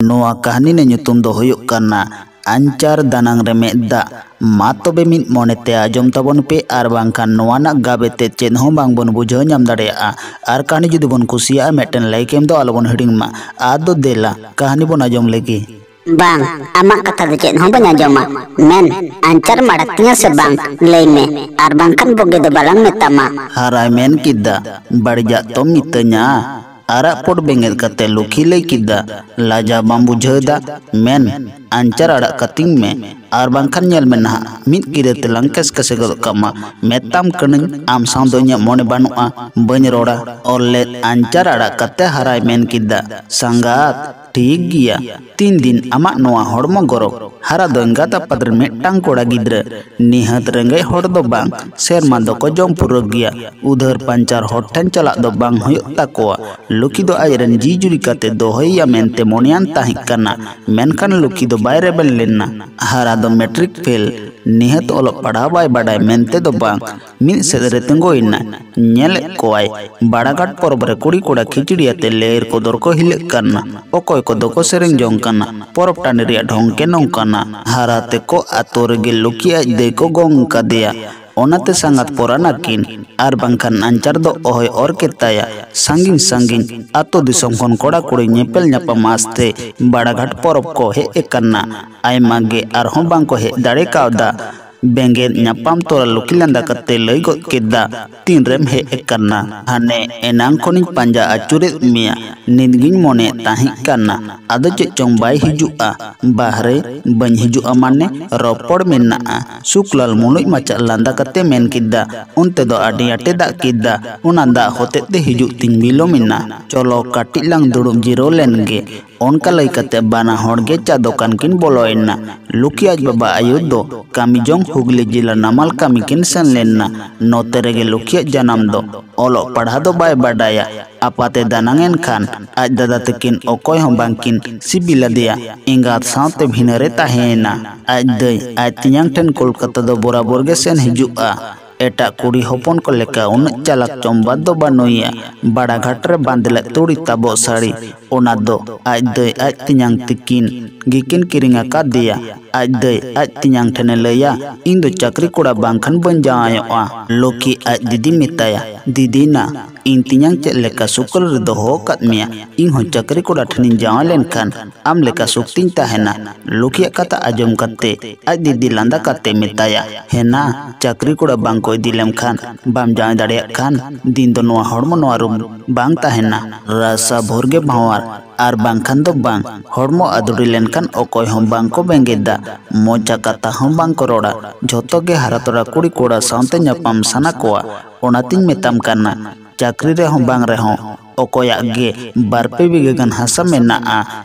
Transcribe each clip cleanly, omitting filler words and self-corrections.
नोआ कहानी ने ᱧᱩᱛᱩᱢ ᱫᱚ ᱦᱩᱭᱩᱜ ᱠᱟᱱᱟ आंचार दानांग रे मेदा मा तबे मिद मोनेते आजम तबन पे आर बांखान नोआना गाबेते चेद हों बांग बन बुझाव नाम दाड़ेया आर कहानी जुदी बन कुसिया मेटन लाइक एम दो आलोबन हिडिंग मा आदो देला कहानी बन आजम लेगी बांग आमा कथा दो चेद हों बन आजमा मेन आंचार माड़तिया से बांग लई में आर बांखान बोगे दो बालांग मेतामा हाराय मेन किदा बड़जा तो मितन्या आरा पोट बेंगेल कते लुखी लई किदा लाजा बाम बुझादा मेन आंचार आड़ा कतिंग में आर बांखान नेल में ना मिद किरे तेलांग केस कसे गद कमा मेताम कनन आम साव दो nya मोने बानुआ बन रोड़ा और ले आंचार आड़ा कते हाराय मेन किदा संगात ठीक गिया 3 दिन आमा नोआ हड़मो गरो हारा दोंगाता पदर मेटांग कोड़ा गिद्र निहत रेंगे हड़ दो बांग सेरमा दो को जम पुरो गिया उधर पंचार हट्ठन चला दो बांग होयो ताकोआ लुकी दो आयरन जीजुरी कते दो होया मेनते मोनियान ताहि कना मेनखान लुकी दो बाय रेबेल लेना हारा दो मैट्रिक फेल निहत ओलो पढ़ा बाय बाडाय मेनते दो बांग मिद सेदरे तेंगोइना नेले कोआय बाड़ाघाट परब रे कुड़ी कोड़ा खिचड़ियाते लेर को दर को हिले कना ओकोय को दो को सेरेंग जोंग कना परब टाने रिया ढोंग के नोंकना हाराते को आतो रेगे लुकिया दे को गोंग कदिया ओनाते संगत पोराना किन आर बांखान आंचार दो ओहय और केताया सांगिन सांगिन आतो दिसोम खन कोड़ा कुड़ी नेपेल न्यापा मास्ते बाड़ाघाट परब को हे एकना आयमा गे आर हों बांग को हे दाड़े कावदा बेंगेर न्यापाम तोरा लुकिलांदा कते लई गद केदा तीन रेम हे एकना हाने एनांग खनिन पांजा आचुरे मिया निदगिन मोने ताहि कना आदो चे चोंग बाय हिजुआ बाहरे बन हिजुआ माने रोपड़ मेना सुकलाल मुनुई माचा लांदा कते मेन किदा उनते दो आडी आटे दा किदा उना दा होते ते हिजु तिन मिलो मिना चलो काटिलांग दुड़ुम जिरो लेनगे उनका लई कते बाना होड़गे चा दुकान किन बोलोइना लुकी आज बाबा आयु दो कामी जोंग हुगली जिला नमाल कामी किन सन लेना नोते रेगे लुकी जनाम दो ओलो पढ़ा दो बाय बाडाया आपाते दानांगेन खान आज दादा तकिन ओकोय हम बांकिन सिबिला दिया इंगात सावते भिनरे ताहेना आज दई आज तियांग ठेन कोलकाता दो बराबर गे सेन हिजुआ एटा कुड़ी होपन को लेका उन चालक चोंबाद दो बानुया बाड़ाघाट रे बांधले तुड़ी ताबो साड़ी ओना दो आज दई आज तियांग तकिन गिकिन किरिंगा का दिया आज दई आज तियांग ठेने लया इन दो चाकरी कोड़ा बांखन बन जायोआ लोकी आज दीदी मिताया दीदी ना इन तियांग चे लेका सुकल रे दो हो कदमिया इन हो चाकरी कोड़ा ठनिन जावा लेनखान आम लेका सुक्तिन ताहेना लोकिया कता आजम कते आज दीदी लांदा कते मिताया हेना चाकरी कोड़ा बांग को दिलेम खान बाम जाय दाड़े खान दिन दो नोआ हड़मो नोआ रूम बांग ताहेना रासा भोरगे भावार आर बांखान दो बांग हड़मो अदुड़ी लेनखान ओकोय हम बांग को बेंगेदा मोचा कता हम बांग को रोड़ा झोतो गे हारातोड़ा कुड़ी कोड़ा सावते न्यापाम साना कोआ ओनातिन मेताम काना चाकरी रे हम बांग रे हों ओकोया गे बारपे बिगे गन हासा मेना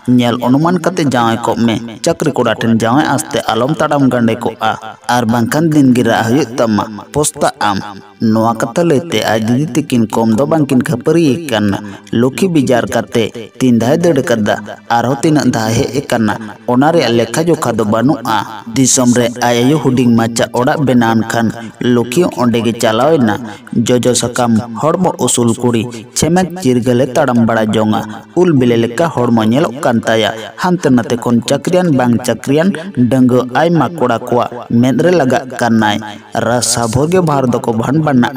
नेल अनुमान कते जाय को में चक्री कोड़ा ठन जाय आस्ते आलम ताड़ाम गंडे को आर बांखान दिन गिरा हुय तमा पोस्ता आम नोआ कता लेते आज दीदी तकिन कोम दो बांकिन खपरी कना लोकी बिजार कते तीन धाय दड़ कदा आरो तीन धाय हे एकना ओना रे लेखा जोखा दो बानुआ दिसम रे आययो हुडिंग माचा ओड़ा बेनान खान लोकी ओंडे गे चालावना जोजो सकम हड़मो उसूल कुड़ी छेमेक चिरगले ताड़म बड़ा जोंगा उल बिले लेका हड़मो नेलोक कांताया हांते नाते कोन चक्रियान बांग चक्रियान डंगो आयमा कोड़ा कोआ मेदरे लगा कानाय रासा भोगे भार दो को भान बना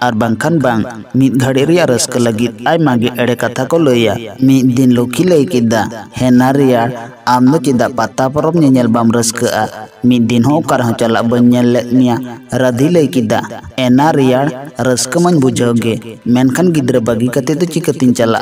आर बांखान बांग मिद घड़ी रिया रस्क लगित आयमा गे एड़े कथा को लइया मिद दिन लोकी लई किदा हेना रिया आम दो चिदा पाता परब नेल बाम रस्का मिद दिन हो कर हो चला बन्यल लेनिया राधी लई किदा एना रिया रस्क मन बुझोगे मेनखान गिद्र बागी कते तो चिकतिन चला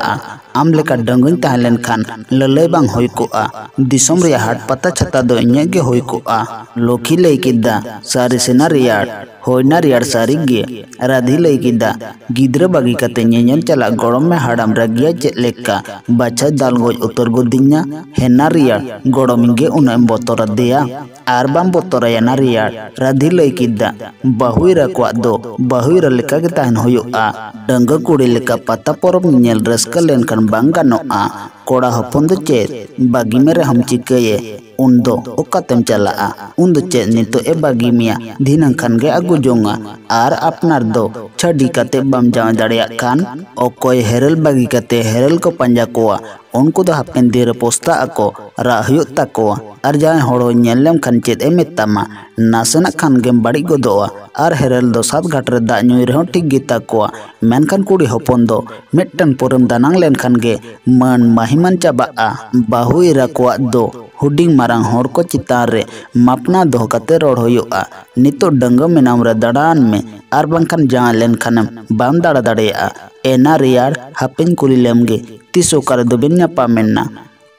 आम लेका डंगुन ताहलेन खान ललय बांग होय कोआ दिसम रिया हाट पता छता दो इnye गे होय कोआ लोकी लई किदा सारी सेना रिया होयना रियाड़ सारी गे राधी लई किदा गिद्र बागी कते नेल चला गड़म में हाड़ाम रगिया चे लेका बाछा दाल गोज उतर गोदिन्या हेना रियाड़ गड़म गे उन बोतोर दिया आर बाम बोतोर ना रियाड़ राधी लई किदा बहुईरा को दो बहुईरा लेका गे ताहन होयोआ डंग कुड़ी लेका पता परब नेल रस्का लेनखान बांग गानोआ कोड़ा हपन दो चेत बागी मेरे हम चिकाये उन्दो ओकातेम चला उन्दो चेत नितो ए बागी मिया धीनंग खान गे आगु जोंगा आर अपनार दो छड़ी कते बम जाव दाड़ेया खान ओकोय हेरल बागी कते हेरल को पंजा कोआ उनको दो हापेन दिन पोस्ता आको रा हुयुग ताकोआ और जहां हड़ो नेलम खान चेद ए मेतामा नासेना खान गेम बाड़ी गोदोआ और हेरल दो सात घाट रे दा ᱧᱩᱭ रहो ठीक गे ताकोआ मेनखान कुड़ी हपन दो मिट्टन पुरम दानांग लेन खान गे मन माहिमान चाबाआ बाहु इरा कोआ दो हुडिंग मारांग हर को चितान रे मापना दो कते रोड होयुआ नितो डंगो मेनाम रे दड़ान में आर बांखान जहां लेन खानम बाम दाड़ा दाड़ेया एना रियार हापेन कुली लेमगे तिसो कर दो बिन्या पामेन्ना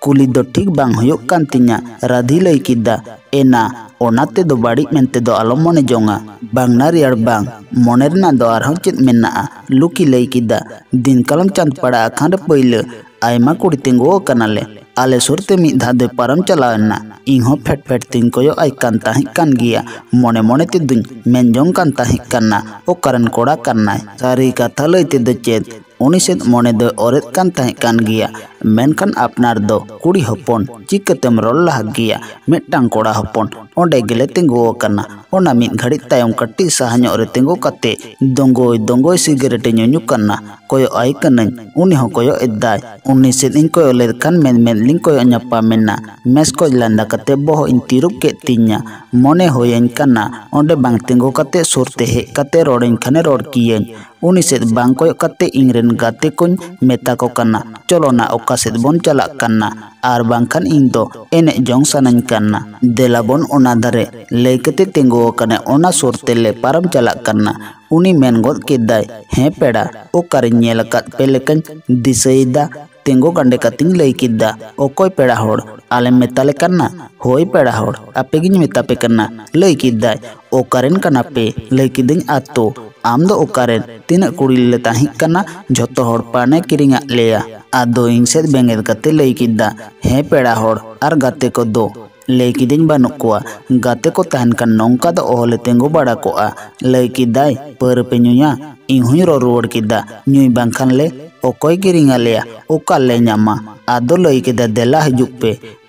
कुली दो ठीक बांग हुयुग कान तिnya राधी लई किदा एना ओनाते दो बाड़ी मेंते दो आलो मोने जोंगा बांग ना रियार बांग मोने रना दो आरहं चित मेना लुकी लई किदा दिन कलम चांद पड़ा अखान रे पहिले आयमा कुड़ी तिंगो कनाले आले सुरते मी धादे परम चलावना इहो फेट फेट तिन कोयो आई कान ताहि कान गिया मोने मोने ते दुन मेनजोंग कान ताहि काना ओ करन कोड़ा करना सारी कथा लईते दो चेद उनिसेत मोने दो औरत कान ताहि कान गिया मेनखान अपनार दो कुड़ी हपन चिकतेम रोल लहा गिया मिट्टांग कोड़ा हपन ओंडे गेले तिंगो कना ओना मिद घड़ी तायम कट्टी साहन्यो रे तिंगो कते दोंगोय दोंगोय सिगरेट ᱧᱩ कना कोयो आई कनन उनी हो कोयो एदाय उनी सेद इन कोयो लेद खान मेन मेन लिंग कोयो ᱧᱟᱯᱟ मेना मेस को लंदा कते बोहो इन तिरुप के तिnya मोने होयन कना ओंडे बांग तिंगो कते सुरते हे कते रोडेन खाने रोड कियन उनी सेद बांग कोयो कते इंग्रेन गाते कोन मेता को कना चलो ना ओका सेद बोन चला कना आर बांखान इन दो एने जोंग सनन कना देला बोन ओना दारे लेकते तिंगो कने ओना सुरते ले पारम चला कना उनी मेन गोद केदाय हे पेड़ा ओ करिन नेल कत पेलेकन दिसैदा तिंगो गंडे कतिंग लई किदा ओकोय पेड़ा होड़ आले मेताले कन्ना होय पेड़ा होड़ अपेगिन मेतापे कन्ना लई किदा ओ करेन कना पे लई किदिन आतो आम दो ओकारेन तीन कुड़ी ले ताहि कना झोतो होड़ पाने किरिंगा लेया आदो इंसेद बेंगेद कते लई किदा हे पेड़ा होड़ आर गाते को दो लई किदिन बानुकुआ गाते को तहन का नौका दो ओहले तिंगो बड़ा कोआ लई किदाय पर पे ᱧᱩᱭᱟ इहुई रो रोड किदा ᱧᱩᱭ बांखान ले ओकोय किरिंगा लेया ओका ले ᱧᱟᱢᱟ आदो लई किदा देला हिजुक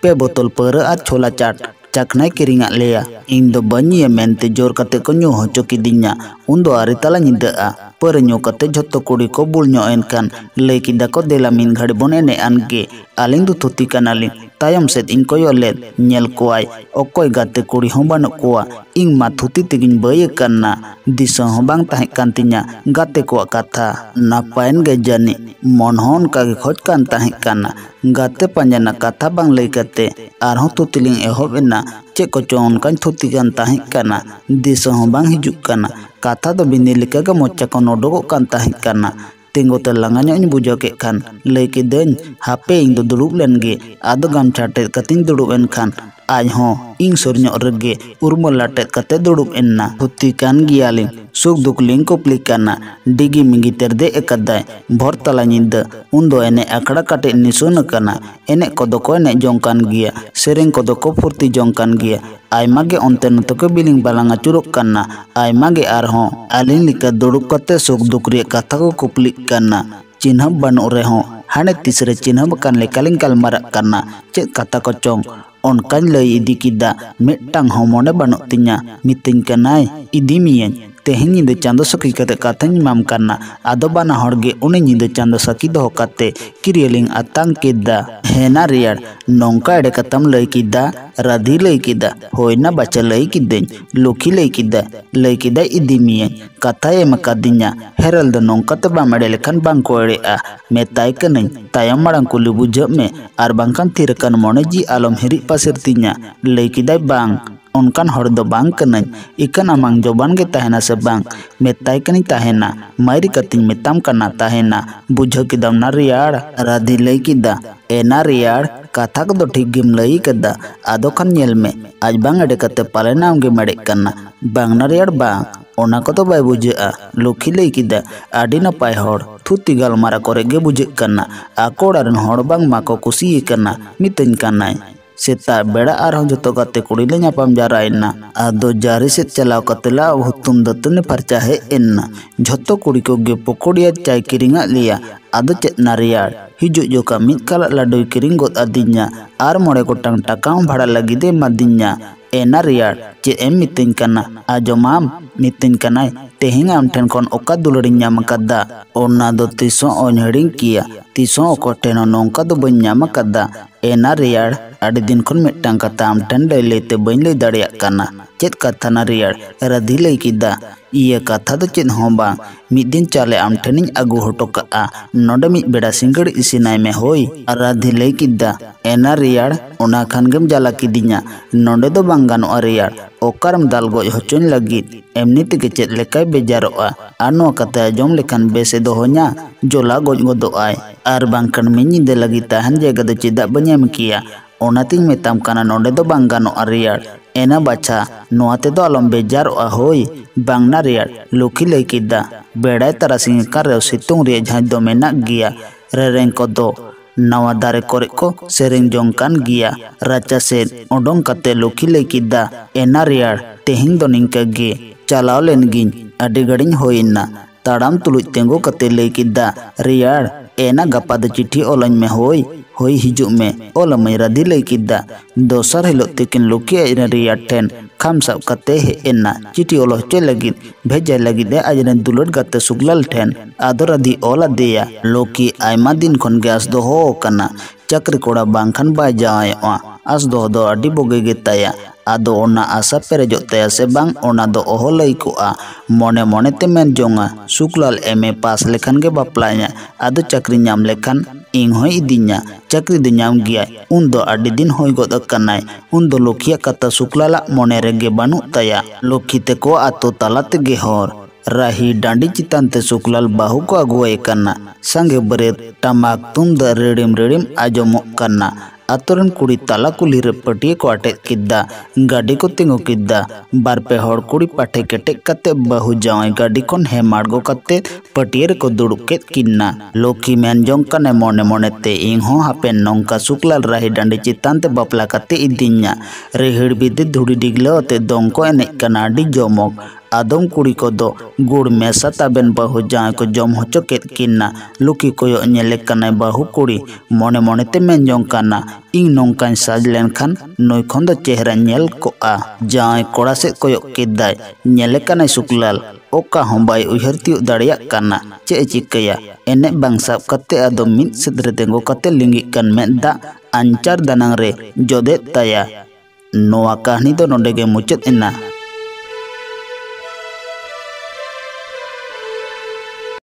पे बोतल पर आर छोला चाट चखना किरिंगा लेया इन दो बनिए मेनते जोर कते को ᱧᱩ होचो किदिnya उन दो आरे तला ᱧिदा पर ᱧᱩ कते झोतो कुड़ी को बुल ᱧᱚ एनखान लई किदा को देला मिन घड़ी बोन एने आनगे आलिंग दो थुती कनालिन तायम सेद इन कोयो ले नेल कोआय ओकोय गाते कुड़ी हो बानु कोआ इंग मा थुती तिगिन बय कन्ना दिसो हो बांग ताहि कान तिnya गाते को कथा नापायन गे जानी मन होन का गे खोज कान ताहि काना गाते पंजना कथा बांग लई कते आरहो तुतिलिंग एहोबेना चे को चोन कान थुती कान ताहि काना दिसो हो बांग हिजुक काना कथा दो बिंदी लिका गे मोचा को नोडोगो कान ताहि काना तिंगो ते लंगाño इन बुझो के खान लई के देन हापे इन दो दुड़ुब लेनगे आदो गाम छाटे कतिन दुड़ुब एन खान आज हो इंग सुरño रगे उर्मल लाटे कते दुड़ुब एन्ना हुत्ती कान गियालिन सुख दुख लिंग को प्लिकाना डिगी मिंगी तेरदे एकदाय भोर तला ᱧिदा उन्दो एने आखड़ा काटे निसुन कना एने कोदो को एने जोंकान गिया सेरेंग कोदो को फुर्ती जोंकान गिया आयमा गे ओंते नतो के बिलिंग बालांगा चुरुक कना आयमा गे आरहो आलिन लिका दुड़ुब कते सुख दुख रे कथा को कुपलिक कना चिन्ह बनु रेहो हाने तीसरे चिन्ह बकान लेकालिंग कलमारा कना चे कथा को चोंग ओनकान लई इदी किदा मिट्टांग होमोने बनु तिnya मितिंग कनाय इदी मियन तेहन ᱧᱤᱫᱟᱹ चांदो सकी कते काथाñ माम करना आदो बाना हड़गे उनी ᱧᱤᱫᱟᱹ चांदो सकी दो कते किरियलिंग अतांग किदा हेना रियार नौका एडे कतम लई किदा राधी लई किदा होइना बच्चा लई किदेन लुखी लई किदा इदी मियन कथा एम कदिnya हेरल दो नौका ते बाम एडे लेखान बांग को एडेआ मेताय कनई तायम मारंग कुली बुझ में आर बांखान थिरकन मोने जी आलम हिरी पासिर तिnya लई किदाय बांग उनकान हर दो बांग कनई इकन अमांग जोबान के तहना से बांग मेताय कनी तहना मायरी कतिंग मेताम कना तहना बुझो किदम ना रियाड़ राधी लई किदा एना रियाड़ कथा को दो ठीक गिम लई कदा आदो खान नेल में आज बांग एडे कते पाले नाम गे मड़े कना बांग ना रियाड़ बांग ओना को तो बाय बुझा लुखी लई किदा आडी नपाय हर थुती गालमारा करे गे बुझ कना आकोड़ारन हर बांग माको कुसी कना मितन कनाय सेता बेड़ा आरहों जतो गाते कुड़ी ले ᱧᱟᱯᱟᱢ जारायना आदो जारी से चलाव कतला हुतुम दतने फरचा है एन्ना झोतो कुड़ी को गे पकोड़िया चाय किरिंगा लिया आदो चेतना रियाड़ हिजु जो का मिद काला लाडोय किरिंग गोद अदिnya आर मोड़े गोटांग टाकाम भाड़ा लगी दे मदिnya एना रियाड़ चे एम मितिन कना आजोमाम मितिन कनाय तेहिंग आम ठेन कोन ओका दुलड़िन ᱧᱟᱢ ᱠᱟᱫᱟ ओना दो तिसों ओनहड़िंग किया तिसों ओको ठेनो नोंका दो बन ᱧᱟᱢ ᱠᱟᱫᱟ एना रियाड़ आड़ी दिन खन मिट्टांग कथा आम ठेन लई लईते बन लई दाड़ियाग कना चेत कथा ना रियाड़ राधी लई किदा इया कथा दो चेत हों बांग मिद दिन चाले आम ठेनिñ आगु हटो कआ नोडे मिद बेड़ा सिंगड़ इसिनाय में होई राधी लई किदा एना रियाड़ ओना खान गेम जाला किदिña नोडे दो बांग गानोआ रियाड़ ओकारम दाल गoj होचोñ लगिद एमनी तेगे चेत लेकाय बेजारोआ आर नोआ कथा आंजोम लेखान बेसे दोहोña जोला गoj गोदोआय आर बांगखान मिद ñिदा लगिद ताहान जायगा दो चेदाग बाñ एम किया ओनातिñ मेताम काना नोडे दो बांग गानोआ रियाड़ एना बाछा नोआ तेदो आलम बेजारोआ होई बांगना रियाड़ लुखी लई किदा बेड़ाय तारासिंग कारेव सितुंग रे झाँच दो मेनाग गिया रेरेंग को दो नवा दारे कोरे को सेरेंग जोंकान गिया राचा से ओडोंग कते लुखी लई किदा एना रियाड़ तेहिंग दो निंका गे चालाव लेन गिñ आडी गड़िñ होइना ताड़ाम तुलुज तेंगो कते लई किदा रियाड़ एना गपा दो चिट्ठी ओलñ में होई होई हिजुग में ओलमई राधी लई किदा दोसर हिलो तिकिन लुखी अजरे रियाड़ ठेन खाम सब कते हे एना चिट्ठी ओलो होचे लगिद भेजा लगिद अजरे दुलड़ गते सुगलाल ठेन आदो राधी ओला देया लुखी आयमा दिन खन गैस दो हो कना चक्री कोड़ा बांगखान बाय जावायोआ आस दो आडी बोगे गे ताया आदो ओना आशा पेरेजोग ताया से बांग ओना दो ओहो लई कोआ मोने मोने ते मेन जोंगा सुकलाल एमए पास लेखान गे बापलाña आदो चक्री ñam लेखान इंग होय इदिña चक्री दो ñam गिया उन दो आडी दिन होय गोद कनाय उन दो लुखिया कथा सुकलाला मोने रेगे बानु ताया लुखी ते को आतो ताला तेगे हर राही डांडी चितान ते सुकलाल बाहु को अगुवाई कना संगे बरेत टमाक तुमदा रेडिम रेडिम आजोमोग कना आतोरन कुड़ी ताला कुली रे पटिए को अटेक किदा गाड़ी को तिंगो किदा बार पे हड़ कुड़ी पाठे केटेक कते बाहु जावाई गाड़ी कोन हे मार्गो कते पटिए रे को दुड़ुब केत किन्ना लुखी मेन जोंग कने मोने मोने ते इंग हो हापेन नोंका सुकलाल राही डांडी चितान ते बापला कते इदिña रेहिड़ बिदे धुड़ी डिगलो ते दोंग को एनेज कना आडी जोमोग आदम कुड़ी को दो गुड़ मेसा ताबेन बाहु जाए को जम होचो केत किन्ना लुखी कोयो ñेले कनाय बाहु कुड़ी मोने मोने ते मेन जोंग कना इंग नोंकाñ साज लेनखान नोय खन दो चेहरा ñेल कोआ जाए कोड़ा से कोयो किदाय ñेले कनाय सुकलाल ओका हों बाय उयहर तियुग दाड़ियाग कना चे चिकाया एने बांग साब कते आदो मिद सेद रे तेंगो कते लिंगिग कान मेद दा आंचार दानांग रे जोदे ताया नोआ कहानी दो नोंडे गे मुचाद एना।